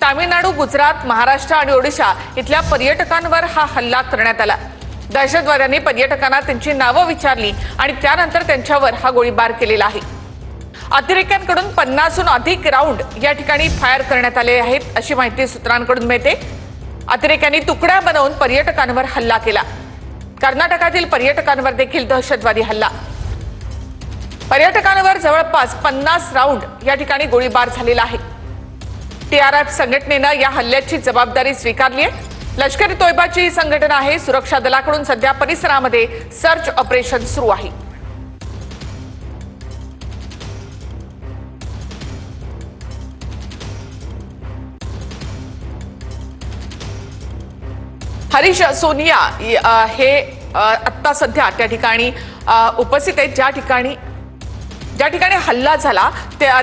तामिळनाडू, गुजरात, महाराष्ट्र आणि ओडिशा इथल्या पर्यटकांवर हा हल्ला करण्यात आला। दहशतवाद्यांनी पर्यटकांना त्यांची नावं विचारली आणि त्यानंतर त्यांच्यावर हा गोळीबार केलेला आहे। अतिरेक्यांकडून 50हून अधिक राऊंड या ठिकाणी फायर करण्यात आले आहेत अशी माहिती सूत्रांकडून मिळते। अतिरेक्यांनी तुकड्या बनवून पर्यटकांवर हल्ला केला। कर्नाटकातील पर्यटकांवर देखील दहशतवादी हल्ला। पर्यटकांवर जवळपास 50 राऊंड या ठिकाणी गोळीबार झालेला आहे। TRF संघटनेने या हल्ल्याची जबाबदारी स्वीकारली आहे। लष्कर ए तोयबाची ही संघटना आहे। सुरक्षा दलाकडून सध्या परिसरामध्ये सर्च ऑपरेशन सुरू आहे। हरीश सोनिया हे आता सध्या त्या ठिकाणी उपस्थित आहेत। ज्या ठिकाणी हल्ला झाला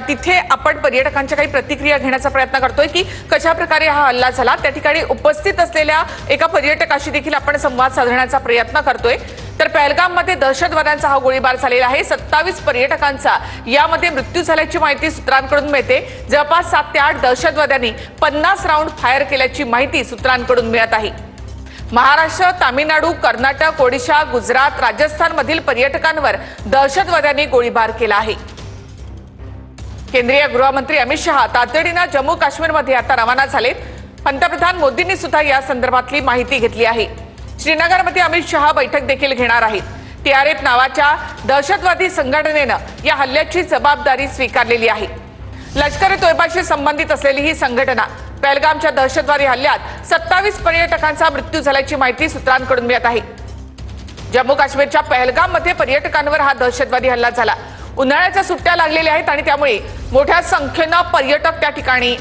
तिथे आपण पर्यटकांच्या काही प्रतिक्रिया घेण्याचा प्रयत्न करतोय की कशा प्रकारे हा हल्ला झाला। त्या ठिकाणी उपस्थित असलेल्या एका पर्यटकाशी देखील आपण संवाद साधण्याचा प्रयत्न करतोय। तर पहलगाममध्ये दहशतवाद्यांचा हा गोळीबार झालेला आहे। 27 पर्यटकांचा यामध्ये मृत्यू झाल्याची माहिती सूत्रांकडून मिळते। जवळपास 7 ते 8 दहशतवाद्यांनी 50 राऊंड फायर केल्याची माहिती सूत्रांकडून मिळत आहे। महाराष्ट्र, तामिळनाडू, कर्नाटक, ओडिशा, गुजरात, राजस्थान मधील पर्यटकांवर दहशतवाद्यांनी गोळीबार केला आहे। केंद्रीय गृहमंत्री अमित शहा तातडीने जम्मू काश्मीरमध्ये आता रवाना झालेत। पंतप्रधान मोदींनी सुद्धा या संदर्भातली माहिती घेतली आहे। श्रीनगरमध्ये अमित शहा बैठक देखील घेणार आहेत। TRF नावाच्या दहशतवादी संघटनेनं या हल्ल्याची जबाबदारी स्वीकारलेली आहे। लष्कर ए तोयबाशी संबंधित असलेली ही संघटना पहलगामच्या दहशतवादी हल्ल्यात 27 पर्यटकांचा मृत्यू झाल्याची माहिती सूत्रांकडून मिळत आहे। जम्मू काश्मीरच्या पहलगाममध्ये पर्यटकांवर हा दहशतवादी हल्ला झाला। उन्हाळ्याच्या सुट्ट्या लागलेल्या आहेत आणि त्यामुळे मोठ्या संख्येने पर्यटक त्या ठिकाणी